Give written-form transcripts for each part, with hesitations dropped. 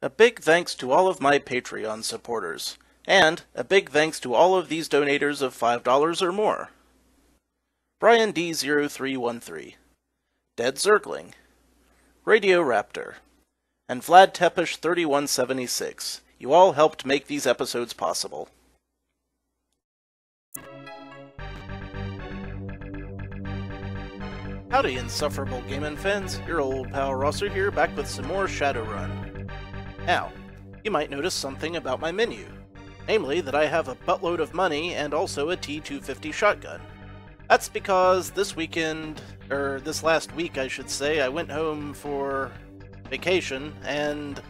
A big thanks to all of my Patreon supporters, and a big thanks to all of these donators of $5 or more. Brian D0313, Dead Zergling, Radio Raptor, and Vlad Tepish 3176. You all helped make these episodes possible. Howdy, insufferable gaming fans. Your old pal Rosser here, back with some more Shadowrun. Now, you might notice something about my menu. Namely, that I have a buttload of money and also a T250 shotgun. That's because this last week I should say, I went home for vacation, and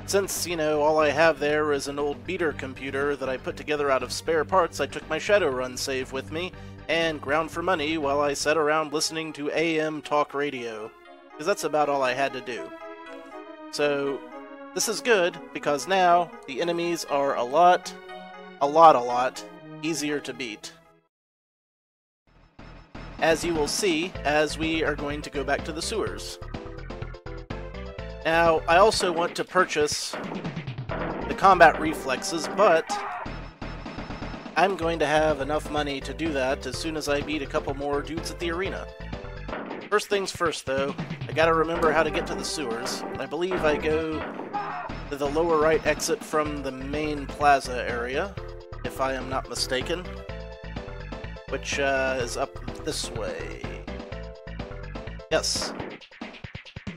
since, all I have there is an old beater computer that I put together out of spare parts, I took my Shadowrun save with me and ground for money while I sat around listening to AM talk radio, because that's about all I had to do. So, this is good, because now the enemies are a lot easier to beat. As you will see, as we are going to go back to the sewers. Now, I also want to purchase the combat reflexes, but I'm going to have enough money to do that as soon as I beat a couple more dudes at the arena. First things first, though, I gotta remember how to get to the sewers. I believe I go to the lower right exit from the main plaza area, if I am not mistaken, which is up this way. Yes.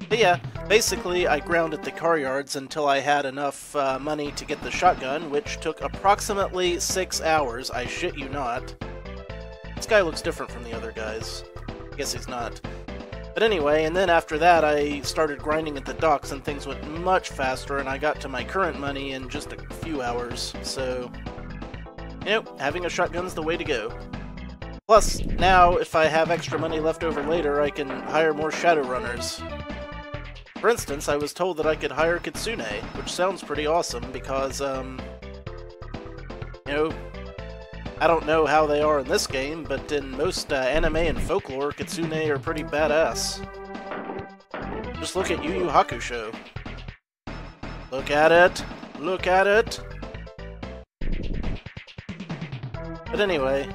But yeah, basically I grounded the car yards until I had enough money to get the shotgun, which took approximately 6 hours, I shit you not. This guy looks different from the other guys. I guess he's not. But anyway, and then after that I started grinding at the docks and things went much faster, and I got to my current money in just a few hours, so having a shotgun's the way to go. Plus, now, if I have extra money left over later, I can hire more Shadowrunners. For instance, I was told that I could hire Kitsune, which sounds pretty awesome, because, I don't know how they are in this game, but in most anime and folklore, Kitsune are pretty badass. Just look at Yu Yu Hakusho. Look at it! Look at it! But anyway,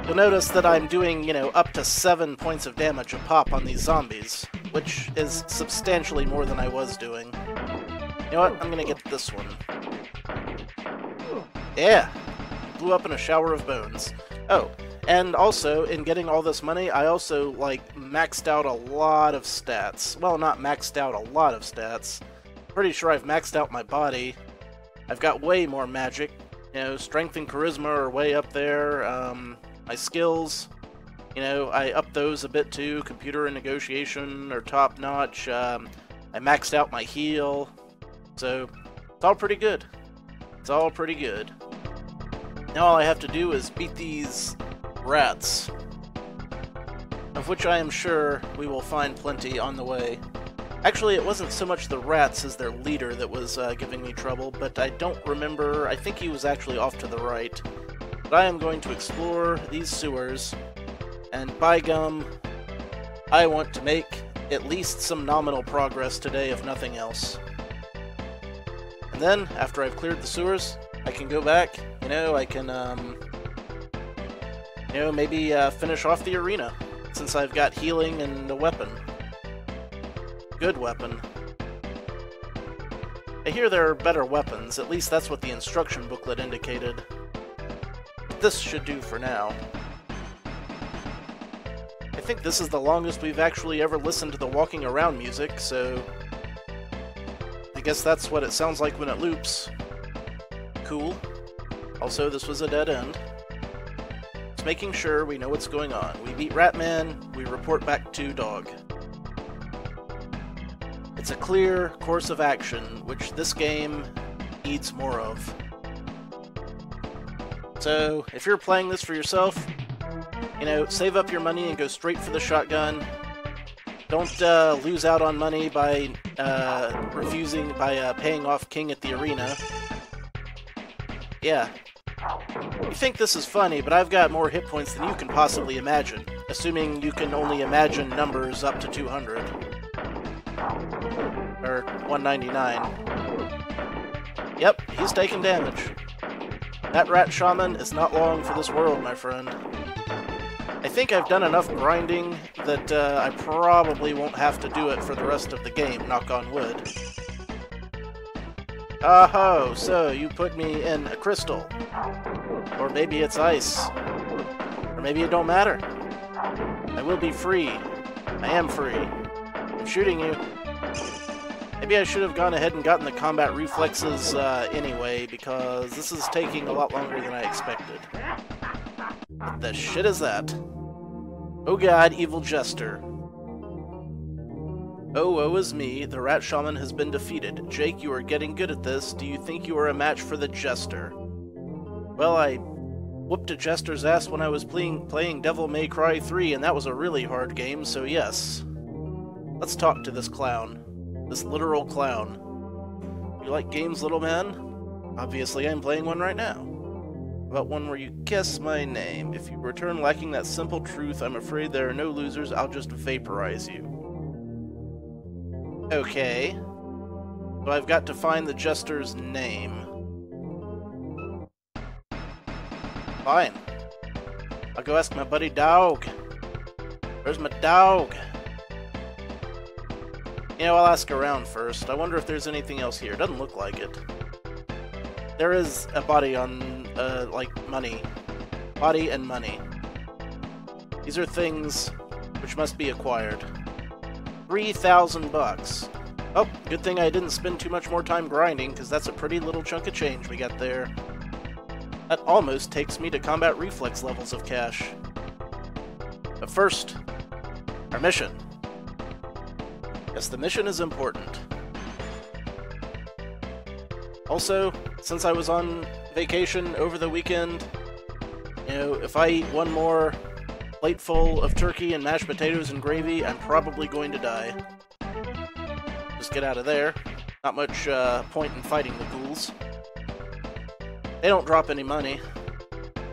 you'll notice that I'm doing, up to 7 points of damage a pop on these zombies, which is substantially more than I was doing. You know what? I'm gonna get this one. Yeah! Blew up in a shower of bones. Oh, and also, in getting all this money, I also, maxed out a lot of stats. Well, not maxed out a lot of stats. Pretty sure I've maxed out my body. I've got way more magic. Strength and charisma are way up there. My skills, I upped those a bit too. Computer and negotiation are top notch. I maxed out my heal. So, it's all pretty good. It's all pretty good. Now all I have to do is beat these rats, of which I am sure we will find plenty on the way. Actually, it wasn't so much the rats as their leader that was giving me trouble, but I don't remember. I think he was actually off to the right. But I am going to explore these sewers, and by gum, I want to make at least some nominal progress today, if nothing else. And then, after I've cleared the sewers, I can go back, I can, maybe finish off the arena, since I've got healing and a weapon. Good weapon. I hear there are better weapons, at least that's what the instruction booklet indicated. But this should do for now. I think this is the longest we've actually ever listened to the walking around music, so I guess that's what it sounds like when it loops. Cool. Also, this was a dead end. Just making sure we know what's going on. We beat Ratman, we report back to Dog. It's a clear course of action, which this game needs more of. So, if you're playing this for yourself, save up your money and go straight for the shotgun. Don't lose out on money by paying off King at the arena. Yeah. You think this is funny, but I've got more hit points than you can possibly imagine, assuming you can only imagine numbers up to 200. Or 199. Yep, he's taking damage. That rat shaman is not long for this world, my friend. I think I've done enough grinding that I probably won't have to do it for the rest of the game, knock on wood. Oh, so you put me in a crystal. Or maybe it's ice. Or maybe it don't matter. I will be free. I am free. I'm shooting you. Maybe I should have gone ahead and gotten the combat reflexes anyway, because this is taking a lot longer than I expected. What the shit is that? Oh god, evil jester. Oh, woe is me, the rat shaman has been defeated. Jake, you are getting good at this. Do you think you are a match for the jester? Well, I whooped a jester's ass when I was playing Devil May Cry 3, and that was a really hard game, so yes. Let's talk to this clown. This literal clown. You like games, little man? Obviously, I'm playing one right now. About one where you guess my name. If you return lacking that simple truth, I'm afraid there are no losers. I'll just vaporize you. Okay. So I've got to find the jester's name. Fine. I'll go ask my buddy Dog. Where's my dog? You know, I'll ask around first. I wonder if there's anything else here. Doesn't look like it. There is a body on, like, money. Body and money. These are things which must be acquired. 3,000 bucks. Oh, good thing I didn't spend too much more time grinding, because that's a pretty little chunk of change we got there. That almost takes me to combat reflex levels of cash. But first, our mission. Yes, the mission is important. Also, since I was on vacation over the weekend, you know, if I eat one more plateful of turkey and mashed potatoes and gravy, I'm probably going to die. Just get out of there. Not much point in fighting the ghouls. They don't drop any money.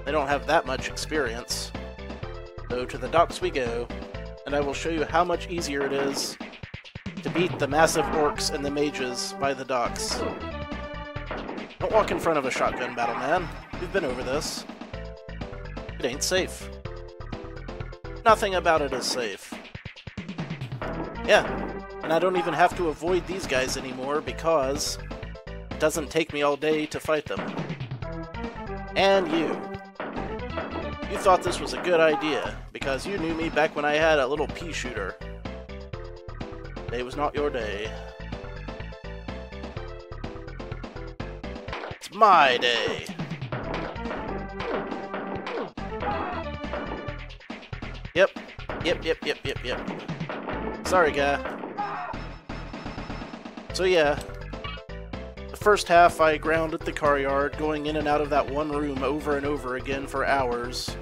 They don't have that much experience. So to the docks we go, and I will show you how much easier it is to beat the massive orcs and the mages by the docks. Don't walk in front of a shotgun battle, man. We've been over this. It ain't safe. Nothing about it is safe. Yeah, and I don't even have to avoid these guys anymore because it doesn't take me all day to fight them. And you. You thought this was a good idea because you knew me back when I had a little pea shooter. Today was not your day. It's my day. Yep. Sorry, guy. So yeah, the first half I grounded the car yard, going in and out of that one room over and over again for hours.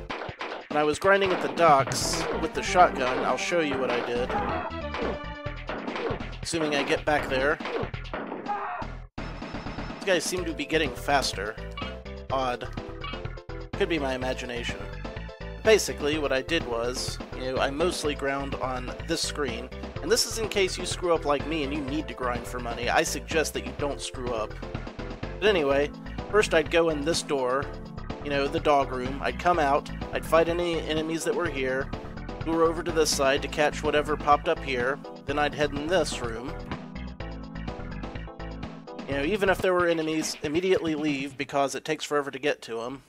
When I was grinding at the docks with the shotgun, I'll show you what I did. Assuming I get back there. These guys seem to be getting faster. Odd. Could be my imagination. Basically, what I did was, you know, I mostly ground on this screen, and this is in case you screw up like me and you need to grind for money. I suggest that you don't screw up. But anyway, first I'd go in this door, you know, the dog room. I'd come out, I'd fight any enemies that were here, lure over to this side to catch whatever popped up here, then I'd head in this room. You know, even if there were enemies, immediately leave because it takes forever to get to them.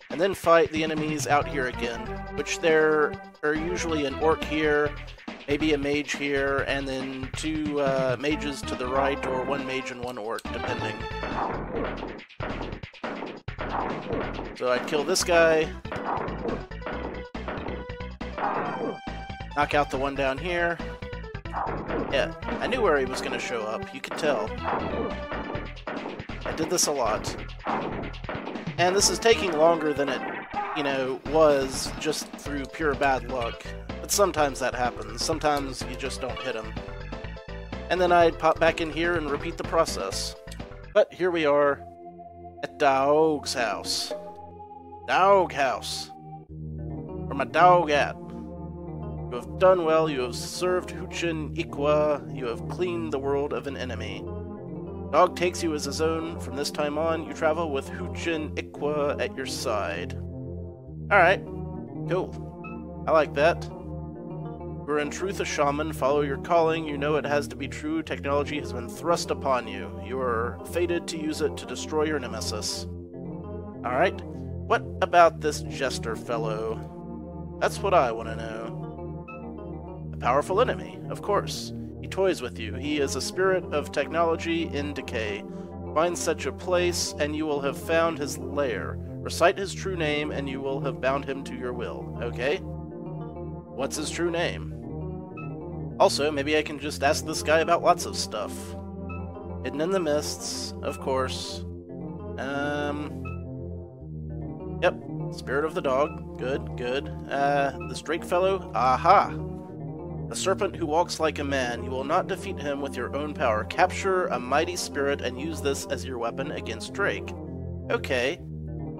And then fight the enemies out here again, which there are usually an orc here, maybe a mage here, and then two mages to the right, or one mage and one orc, depending. So I'd kill this guy, knock out the one down here. Yeah, I knew where he was going to show up, you could tell. I did this a lot. And this is taking longer than it, you know, was just through pure bad luck. But sometimes that happens. Sometimes you just don't hit them. And then I'd pop back in here and repeat the process. But here we are at Dog's house. Dog house. Where my dog at? You have done well, you have served Huchin Ikwa, you have cleaned the world of an enemy. Dog takes you as his own. From this time on, you travel with Huchin Ikwa at your side. Alright, cool. I like that. You are in truth a shaman, follow your calling, you know it has to be true, technology has been thrust upon you. You are fated to use it to destroy your nemesis. Alright, what about this jester fellow? That's what I want to know. A powerful enemy, of course. He toys with you. He is a spirit of technology in decay. Find such a place, and you will have found his lair. Recite his true name, and you will have bound him to your will. Okay? What's his true name? Also, maybe I can just ask this guy about lots of stuff. Hidden in the mists, of course. Yep. Spirit of the dog. Good, good. This Drake fellow? Aha! A serpent who walks like a man. You will not defeat him with your own power. Capture a mighty spirit and use this as your weapon against Drake. Okay.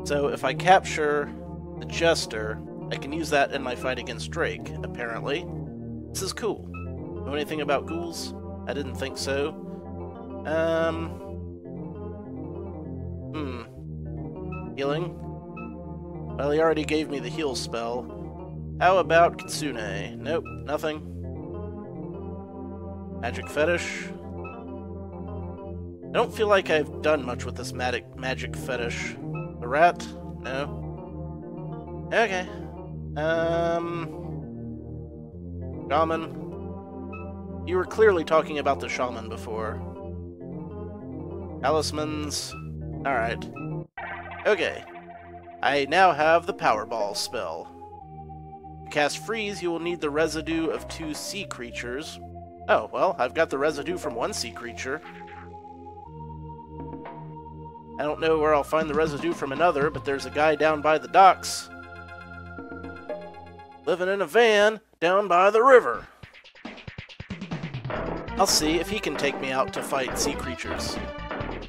So if I capture the Jester, I can use that in my fight against Drake, apparently. This is cool. Know anything about ghouls? I didn't think so. Healing? Well, he already gave me the heal spell. How about Kitsune? Nope, nothing. Magic fetish? I don't feel like I've done much with this magic fetish. The rat? No. Okay. Shaman. You were clearly talking about the shaman before. Talismans. Alright. Okay. I now have the Powerball spell. To cast Freeze, you will need the residue of 2 sea creatures. Oh, well, I've got the residue from 1 sea creature. I don't know where I'll find the residue from another, but there's a guy down by the docks. Living in a van down by the river. I'll see if he can take me out to fight sea creatures.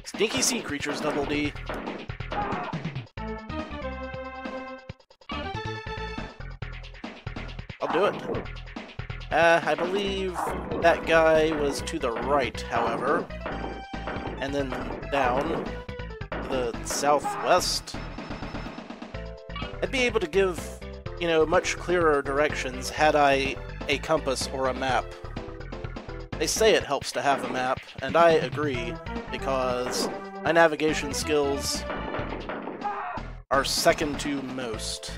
Sneaky sea creatures, Double D. I'll do it. I believe that guy was to the right, however. And then down to the southwest. I'd be able to give, you know, much clearer directions had I a compass or a map. They say it helps to have a map, and I agree, because my navigation skills are second to most.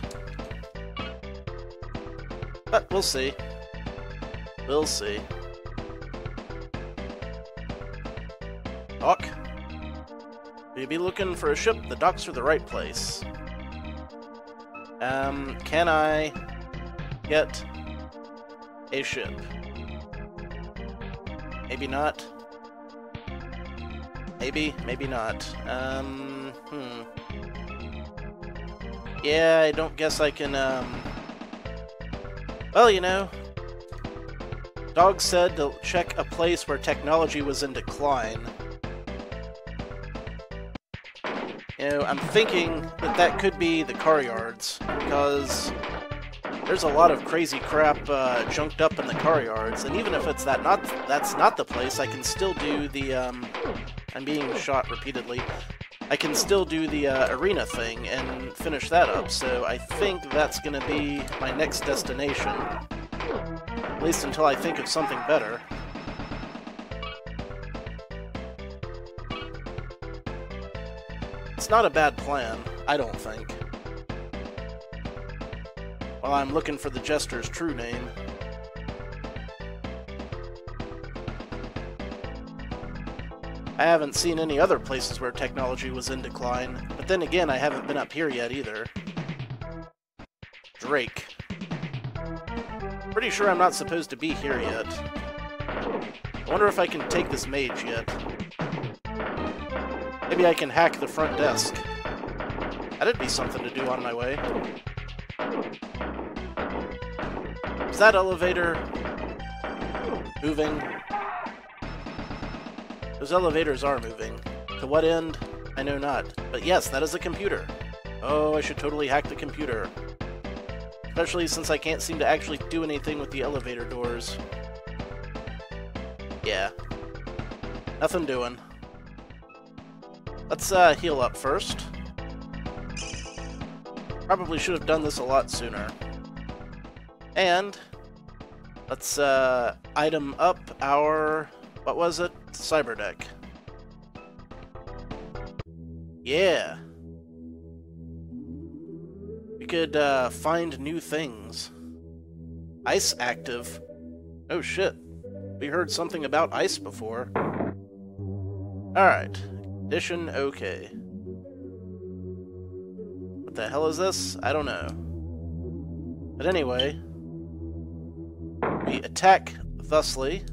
But we'll see. We'll see. Dock? Will you be looking for a ship? The docks are the right place. Can I get a ship? Maybe not. Maybe, maybe not. Yeah, I don't guess I can, well, you know, Dog said to check a place where technology was in decline. You know, I'm thinking that that could be the car yards, because there's a lot of crazy crap junked up in the car yards, and even if that's not the place, I can still do the, I'm being shot repeatedly, I can still do the arena thing and finish that up, so I think that's gonna be my next destination. At least until I think of something better. It's not a bad plan, I don't think. While I'm looking for the Jester's true name. I haven't seen any other places where technology was in decline, but then again, I haven't been up here yet either. Drake. Pretty sure I'm not supposed to be here yet. I wonder if I can take this mage yet. Maybe I can hack the front desk. That'd be something to do on my way. Is that elevator moving? Those elevators are moving. To what end? I know not. But yes, that is a computer. Oh, I should totally hack the computer. Especially since I can't seem to actually do anything with the elevator doors. Yeah. Nothing doing. Let's heal up first. Probably should have done this a lot sooner. And let's item up our, what was it? Cyberdeck. Yeah. We could find new things. Ice active. Oh shit. We heard something about ice before. Alright. Condition okay. What the hell is this? I don't know. But anyway, we attack thusly,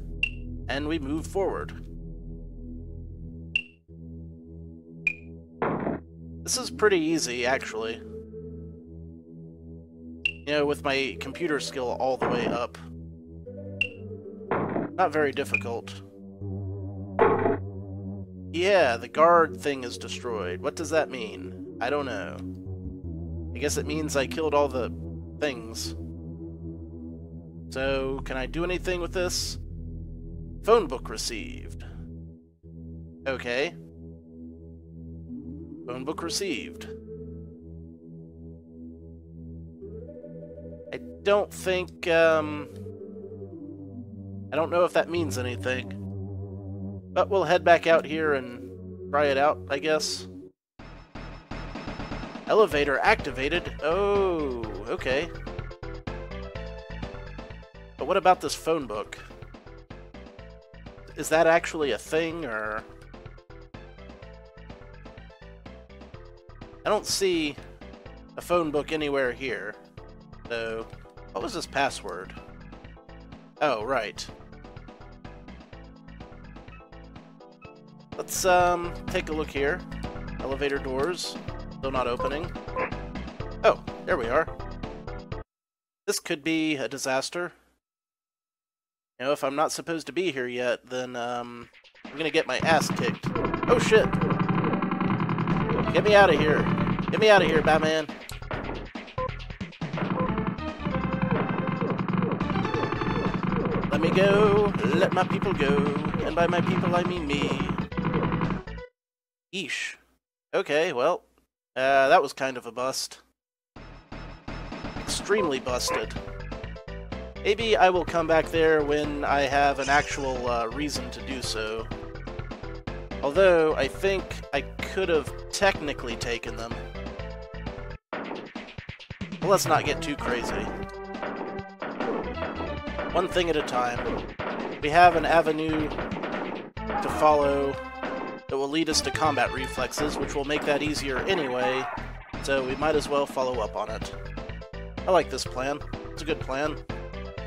and we move forward. This is pretty easy, actually. You know, with my computer skill all the way up. Not very difficult. Yeah, the guard thing is destroyed. What does that mean? I don't know. I guess it means I killed all the things. So, can I do anything with this? Phone book received. Okay. Phone book received. I don't think, I don't know if that means anything. But we'll head back out here and try it out, I guess. Elevator activated. Oh, okay. But what about this phone book? Is that actually a thing, or... I don't see a phone book anywhere here. So, what was this password? Oh, right. Let's, take a look here. Elevator doors. Still not opening. Oh, there we are. This could be a disaster. You know, if I'm not supposed to be here yet, then, I'm gonna get my ass kicked. Oh, shit! Get me out of here! Get me out of here, Batman! Let me go! Let my people go! And by my people, I mean me. Yeesh. Okay, well, that was kind of a bust. Extremely busted. Maybe I will come back there when I have an actual reason to do so. Although, I think I could have technically taken them. But let's not get too crazy. One thing at a time. We have an avenue to follow that will lead us to combat reflexes, which will make that easier anyway, so we might as well follow up on it. I like this plan. It's a good plan.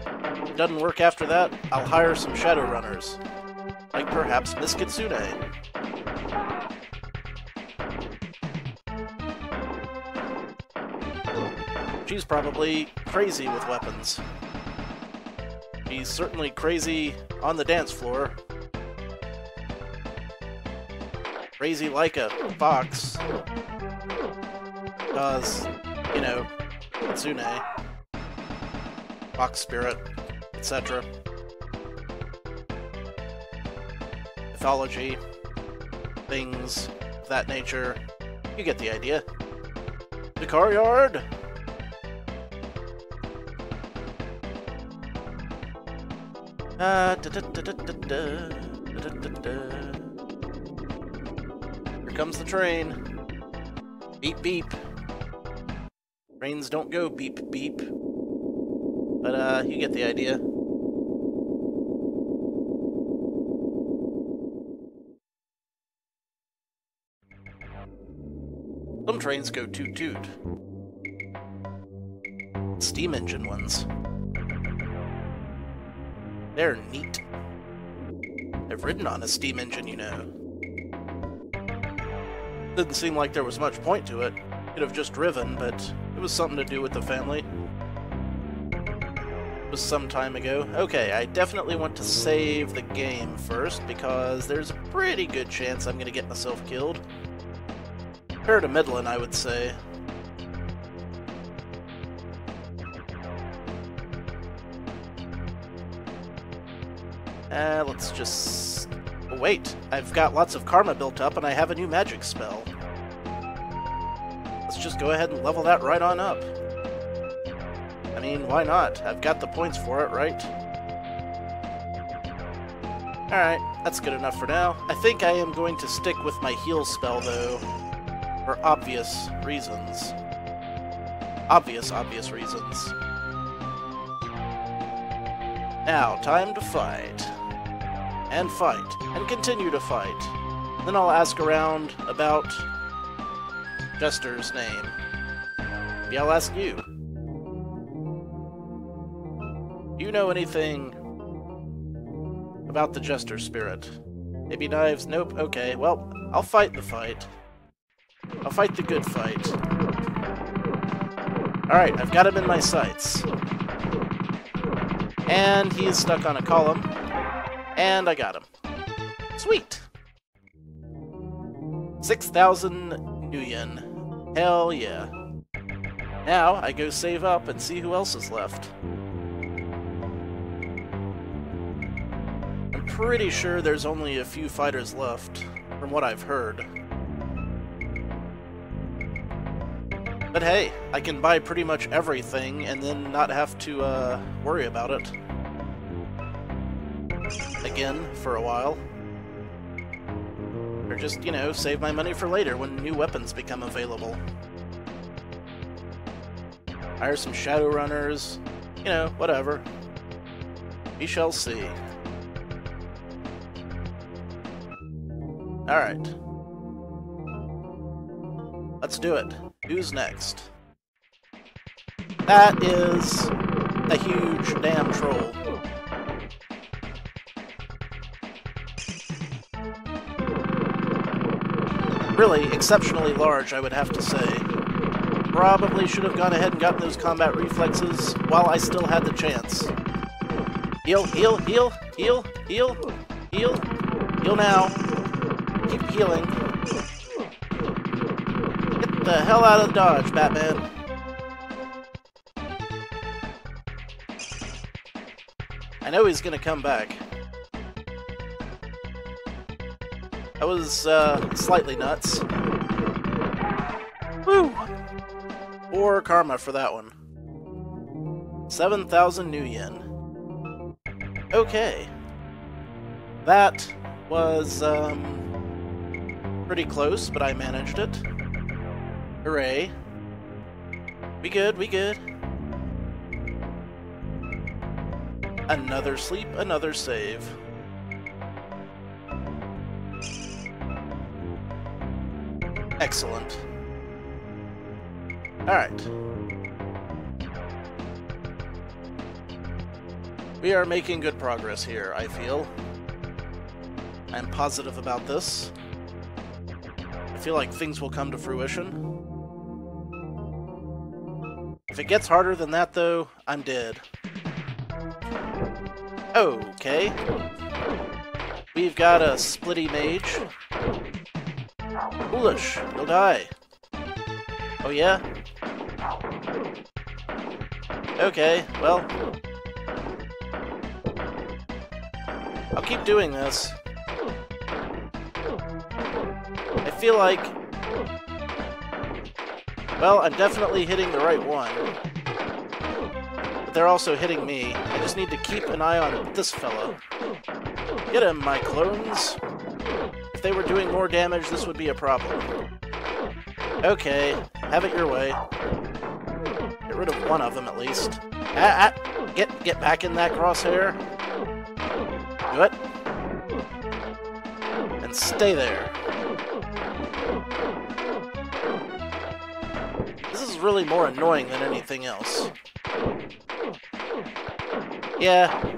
If it doesn't work after that, I'll hire some Shadowrunners. Like perhaps Miss Kitsune. She's probably crazy with weapons. She's certainly crazy on the dance floor. Crazy like a fox. Because, you know, Kitsune, fox spirit, etc. Mythology, things of that nature. You get the idea. The car yard! Here comes the train. Beep beep. Trains don't go beep beep. But you get the idea. Some trains go toot toot. Steam engine ones. They're neat. I've ridden on a steam engine, you know. Didn't seem like there was much point to it. Could have just driven, but it was something to do with the family. It was some time ago. Okay, I definitely want to save the game first, because there's a pretty good chance I'm gonna get myself killed. Compared to Midland, I would say. Let's just... Oh, wait, I've got lots of karma built up and I have a new magic spell. Let's just go ahead and level that right on up. I mean, why not? I've got the points for it, right? Alright, that's good enough for now. I think I am going to stick with my heal spell, though, for obvious reasons. Obvious reasons. Now, time to fight. And fight. And continue to fight. Then I'll ask around about Jester's name. Maybe I'll ask you. Do you know anything about the Jester spirit? Maybe knives? Nope. Okay, well, I'll fight the fight. I'll fight the good fight. Alright, I've got him in my sights. And he is stuck on a column. And I got him. Sweet! 6,000 Nuyen. Hell yeah. Now, I go save up and see who else is left. I'm pretty sure there's only a few fighters left, from what I've heard. But hey, I can buy pretty much everything and then not have to worry about it. Again, for a while. Or just, you know, save my money for later when new weapons become available. Hire some Shadowrunners, you know, whatever. We shall see. Alright. Let's do it. Who's next? That is a huge damn troll. Really, exceptionally large, I would have to say. Probably should have gone ahead and gotten those combat reflexes while I still had the chance. Heal, heal, heal, heal, heal, heal, heal now. Keep healing. Get the hell out of dodge, Batman. I know he's gonna come back. That was, slightly nuts. Woo! 4 karma for that one. 7,000 Nuyen. Okay. That was, pretty close, but I managed it. Hooray. We good, we good. Another sleep, another save. Excellent. Alright. We are making good progress here, I feel. I'm positive about this. I feel like things will come to fruition. If it gets harder than that, though, I'm dead. Okay. We've got a splitty mage. Foolish, you'll die. Oh yeah? Okay, well... I'll keep doing this. I feel like... Well, I'm definitely hitting the right one. But they're also hitting me. I just need to keep an eye on this fellow. Get him, my clones! If they were doing more damage, this would be a problem. Okay, have it your way. Get rid of one of them, at least. Get back in that crosshair. Do it. And stay there. This is really more annoying than anything else. Yeah,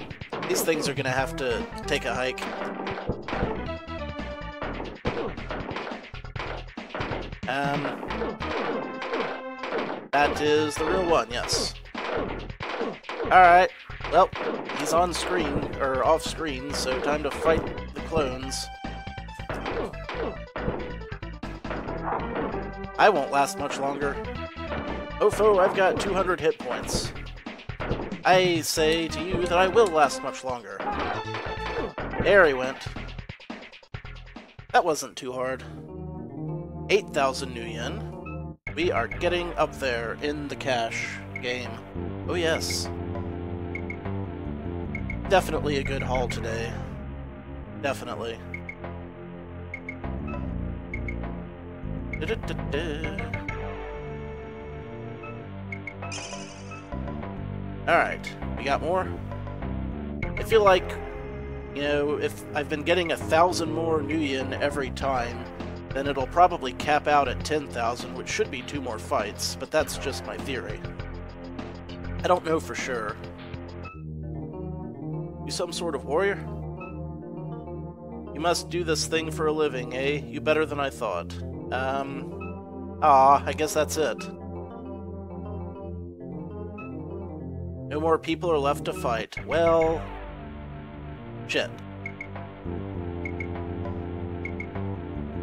these things are gonna have to take a hike. That is the real one, yes. Alright, well, he's on screen, or off screen, so time to fight the clones. I won't last much longer. Oh, foe, I've got 200 hit points. I say to you that I will last much longer. There he went. That wasn't too hard. 8,000 new yen. We are getting up there in the cash game. Oh yes. Definitely a good haul today. Definitely. Alright, we got more? I feel like, you know, if I've been getting 1,000 more new yen every time, then it'll probably cap out at 10,000, which should be 2 more fights, but that's just my theory. I don't know for sure. You some sort of warrior? You must do this thing for a living, eh? You better than I thought. I guess that's it. No more people are left to fight. Well... shit.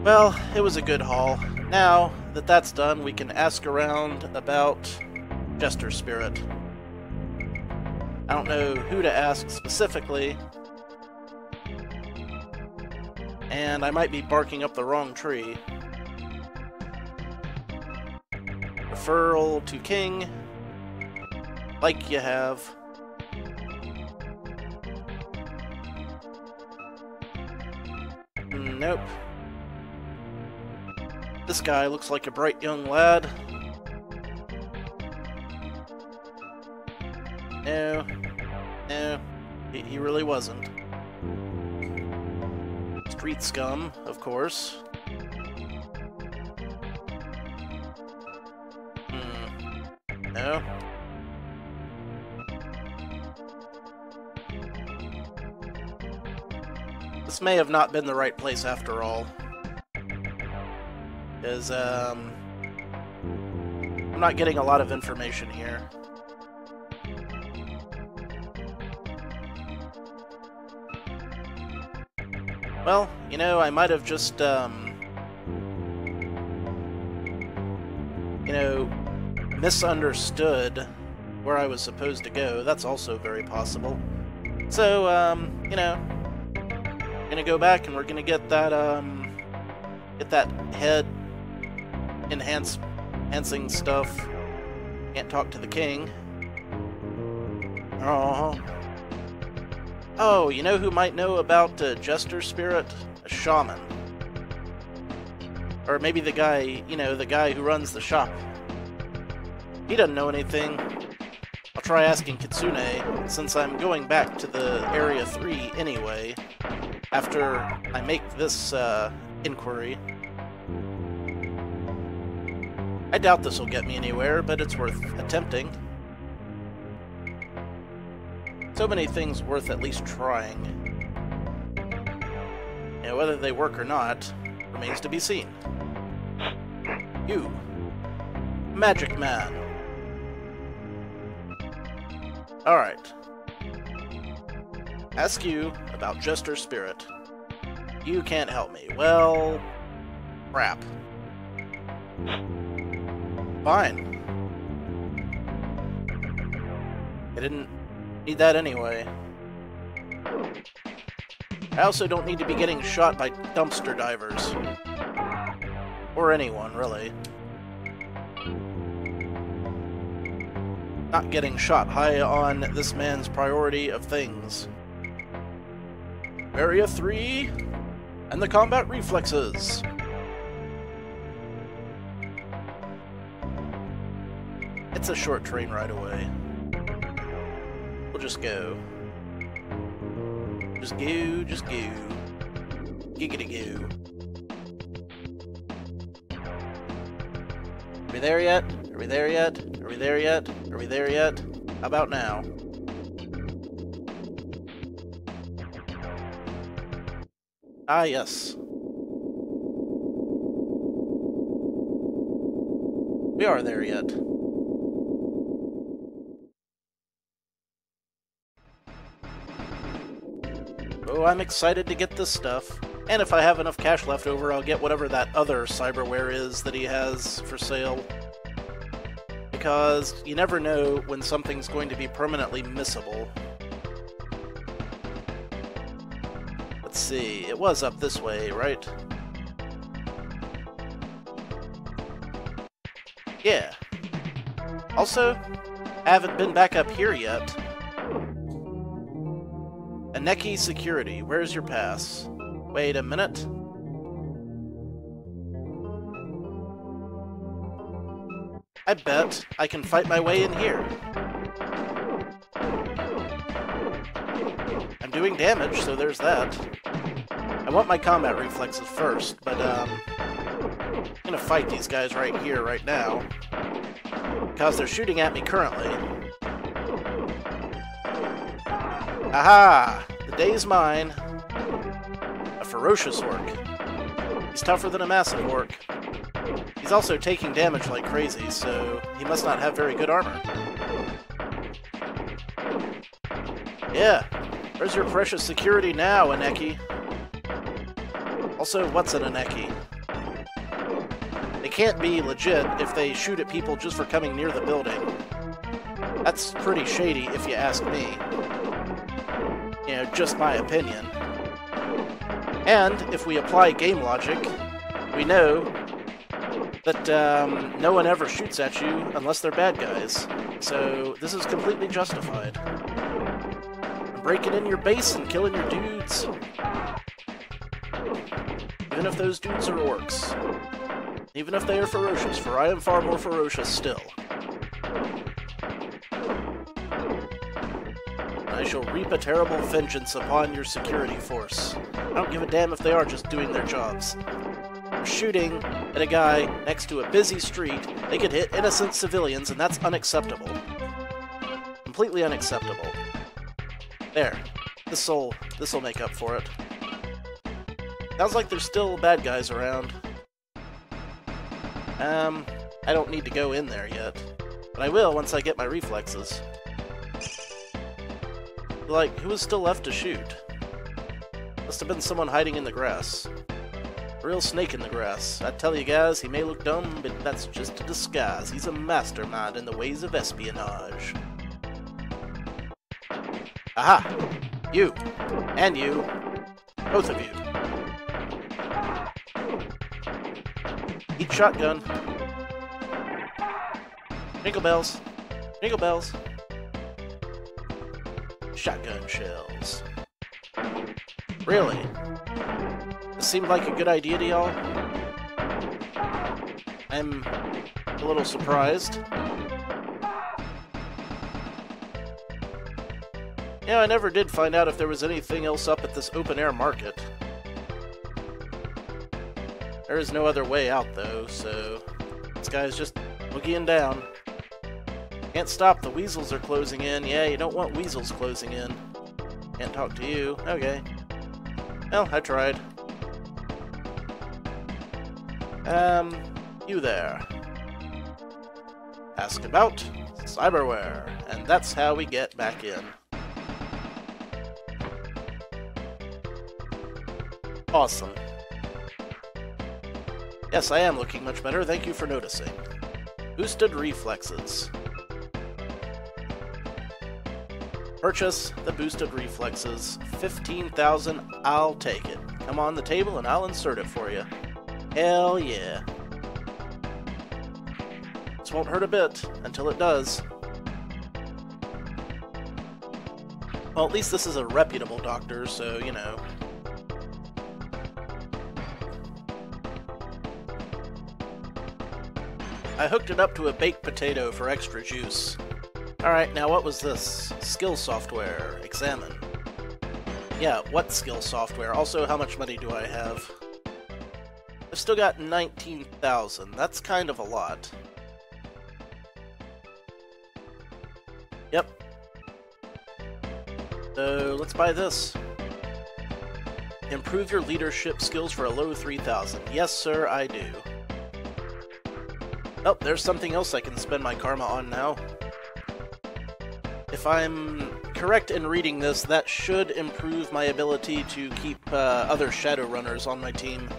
Well, it was a good haul. Now that that's done, we can ask around about Jester Spirit. I don't know who to ask specifically, and I might be barking up the wrong tree. Referral to King, like you have. Nope. This guy looks like a bright young lad. No. No. He really wasn't. Street scum, of course. No. This may have not been the right place after all. Because, I'm not getting a lot of information here. Well, you know, I might have just, you know, misunderstood where I was supposed to go. That's also very possible. So, you know, we're gonna go back and we're gonna get that head enhancing stuff. Can't talk to the king. Oh, you know who might know about Jester Spirit? A shaman. Or maybe the guy, you know, the guy who runs the shop. He doesn't know anything. I'll try asking Kitsune, since I'm going back to the Area 3 anyway, after I make this inquiry. I doubt this will get me anywhere, but it's worth attempting. So many things worth at least trying. You know, whether they work or not remains to be seen. You, Magic Man. Alright. Ask you about Jester Spirit. You can't help me. Well, crap. Fine. I didn't need that anyway. I also don't need to be getting shot by dumpster divers. Or anyone, really. Not getting shot high on this man's priority of things. Area 3 and the combat reflexes. It's a short train ride away. We'll just go. Just go, just go. Giggity go. Are we there yet? Are we there yet? Are we there yet? Are we there yet? How about now? Ah, yes. We are there yet. Oh, I'm excited to get this stuff. And if I have enough cash left over, I'll get whatever that other cyberware is that he has for sale. Because you never know when something's going to be permanently missable. see. It was up this way, right? Yeah. Also, I haven't been back up here yet. Aneki Security, where's your pass? Wait a minute. I bet I can fight my way in here. I'm doing damage, so there's that. I want my combat reflexes first, but I'm gonna fight these guys right here, right now. Because they're shooting at me currently. Aha! The day's mine. A ferocious orc. He's tougher than a massive orc. He's also taking damage like crazy, so he must not have very good armor. Yeah, where's your precious security now, Aneki? Also, what's an Aneki? They can't be legit if they shoot at people just for coming near the building. That's pretty shady, if you ask me. You know, just my opinion. And if we apply game logic, we know that no one ever shoots at you unless they're bad guys. So this is completely justified. I'm breaking in your base and killing your dudes. Even if those dudes are orcs. Even if they are ferocious, for I am far more ferocious still. I shall reap a terrible vengeance upon your security force. I don't give a damn if they are just doing their jobs. They're shooting at a guy next to a busy street. They could hit innocent civilians, and that's unacceptable. Completely unacceptable. There. This'll make up for it. Sounds like there's still bad guys around. I don't need to go in there yet. But I will once I get my reflexes. Like, who was still left to shoot? Must have been someone hiding in the grass. A real snake in the grass. I tell you guys, he may look dumb, but that's just a disguise. He's a mastermind in the ways of espionage. Aha! You! And you! Both of you! Eat shotgun. Jingle bells. Jingle bells. Shotgun shells. Really? This seemed like a good idea to y'all? I'm a little surprised. Yeah, I never did find out if there was anything else up at this open-air market. There is no other way out, though, so this guy's just boogieing down. Can't stop, the weasels are closing in. Yeah, you don't want weasels closing in. Can't talk to you. Okay. Well, I tried. You there. Ask about cyberware, and that's how we get back in. Awesome. Yes, I am looking much better. Thank you for noticing. Boosted reflexes. Purchase the boosted reflexes. 15,000, I'll take it. Come on the table and I'll insert it for you. Hell yeah. This won't hurt a bit until it does. Well, at least this is a reputable doctor, so, you know. I hooked it up to a baked potato for extra juice. Alright, now what was this? Skill software. Examine. Yeah, what skill software? Also, how much money do I have? I've still got 19,000. That's kind of a lot. Yep. So, let's buy this. Improve your leadership skills for a low 3,000. Yes, sir, I do. Oh, there's something else I can spend my karma on now. If I'm correct in reading this, that should improve my ability to keep other Shadowrunners on my team.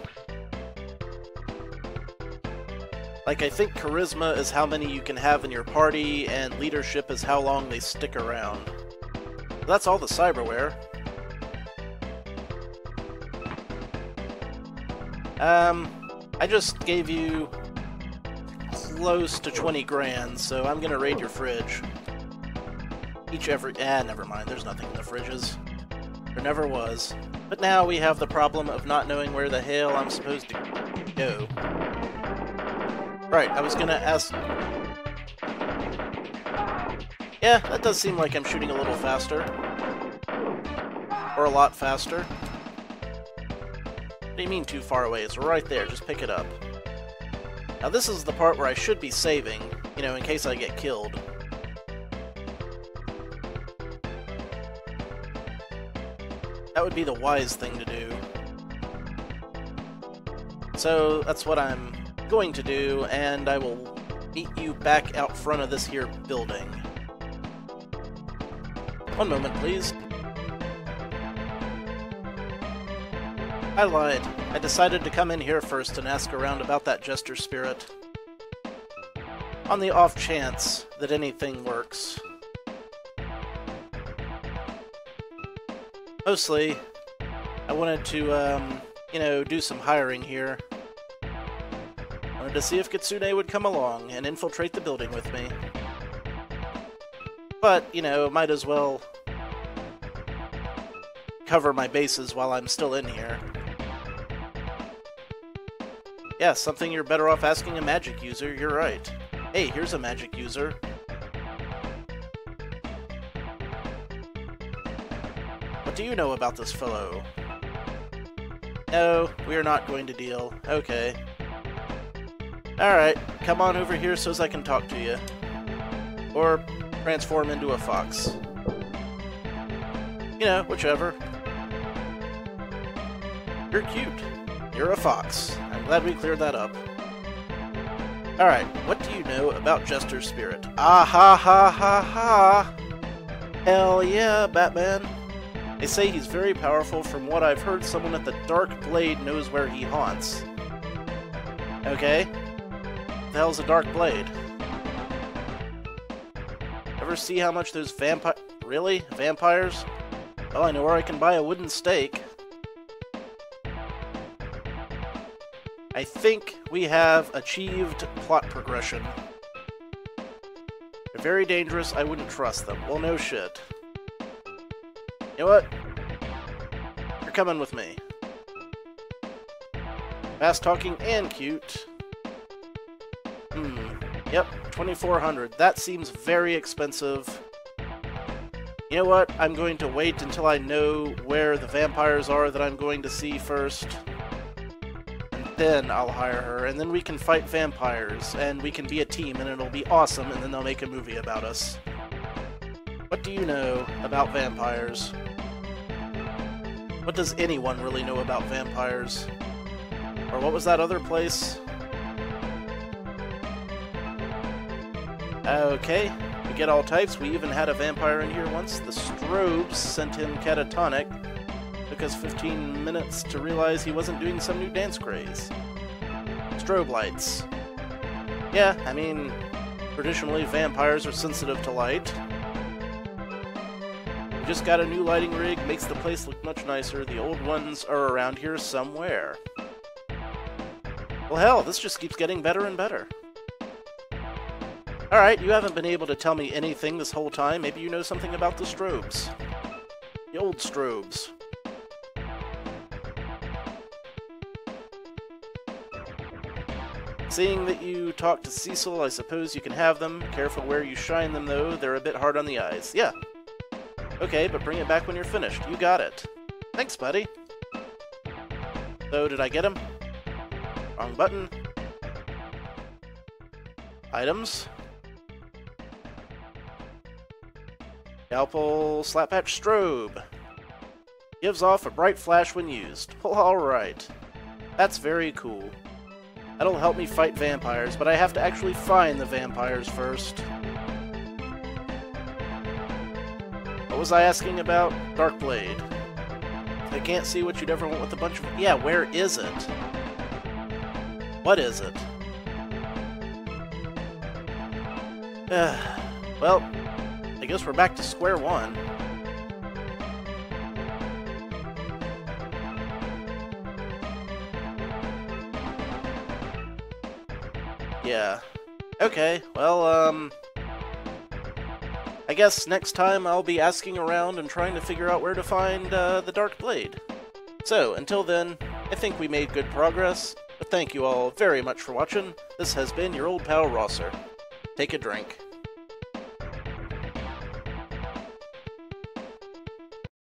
Like, I think Charisma is how many you can have in your party, and Leadership is how long they stick around. That's all the cyberware. I just gave you close to 20 grand, so I'm gonna raid your fridge. Never mind, there's nothing in the fridges. There never was. But now we have the problem of not knowing where the hell I'm supposed to go. Right, I was gonna ask... Yeah, that does seem like I'm shooting a little faster. Or a lot faster. What do you mean too far away? It's right there, just pick it up. Now this is the part where I should be saving, you know, in case I get killed. That would be the wise thing to do. So that's what I'm going to do, and I will meet you back out front of this here building. One moment, please. I lied. I decided to come in here first and ask around about that Jester Spirit. On the off chance that anything works. Mostly, I wanted to, you know, do some hiring here. Wanted to see if Kitsune would come along and infiltrate the building with me. But, you know, might as well cover my bases while I'm still in here. Yeah, something you're better off asking a magic user, you're right. Hey, here's a magic user. What do you know about this fellow? No, we are not going to deal. Okay. Alright, come on over here so as I can talk to you. Or transform into a fox. You know, whichever. You're cute. You're a fox. I'm glad we cleared that up. Alright, what do you know about Jester Spirit? Ah ha ha ha ha! Hell yeah, Batman! They say he's very powerful. From what I've heard, someone at the Dark Blade knows where he haunts. Okay. What the hell's a Dark Blade? Ever see how much those Really? Vampires? Well, I know where I can buy a wooden stake. I think we have achieved plot progression. They're very dangerous, I wouldn't trust them. Well, no shit. You know what? You're coming with me. Fast talking and cute. Yep, 2,400. That seems very expensive. You know what? I'm going to wait until I know where the vampires are that I'm going to see first. And then I'll hire her, and then we can fight vampires, and we can be a team, and it'll be awesome, and then they'll make a movie about us. What do you know about vampires? What does anyone really know about vampires? Or what was that other place? Okay, we get all types. We even had a vampire in here once. The strobes sent him catatonic. Took us 15 minutes to realize he wasn't doing some new dance craze. Strobe lights. Yeah, I mean, traditionally vampires are sensitive to light. We just got a new lighting rig, makes the place look much nicer. The old ones are around here somewhere. Well hell, this just keeps getting better and better. Alright, you haven't been able to tell me anything this whole time. Maybe you know something about the strobes. The old strobes. Seeing that you talked to Cecil, I suppose you can have them. Careful where you shine them, though. They're a bit hard on the eyes. Yeah. Okay, but bring it back when you're finished. You got it. Thanks, buddy. So, did I get him? Wrong button. Items. Scalpel Slaphatch Strobe. Gives off a bright flash when used. Well, alright. That's very cool. That'll help me fight vampires, but I have to actually find the vampires first. What was I asking about? Dark Blade. I can't see what you'd ever want with a bunch of... Yeah, where is it? What is it? Well, I guess we're back to square one. Yeah. Okay, well, I guess next time I'll be asking around and trying to figure out where to find the Dark Blade. So, until then, I think we made good progress, but thank you all very much for watching. This has been your old pal Rosser. Take a drink.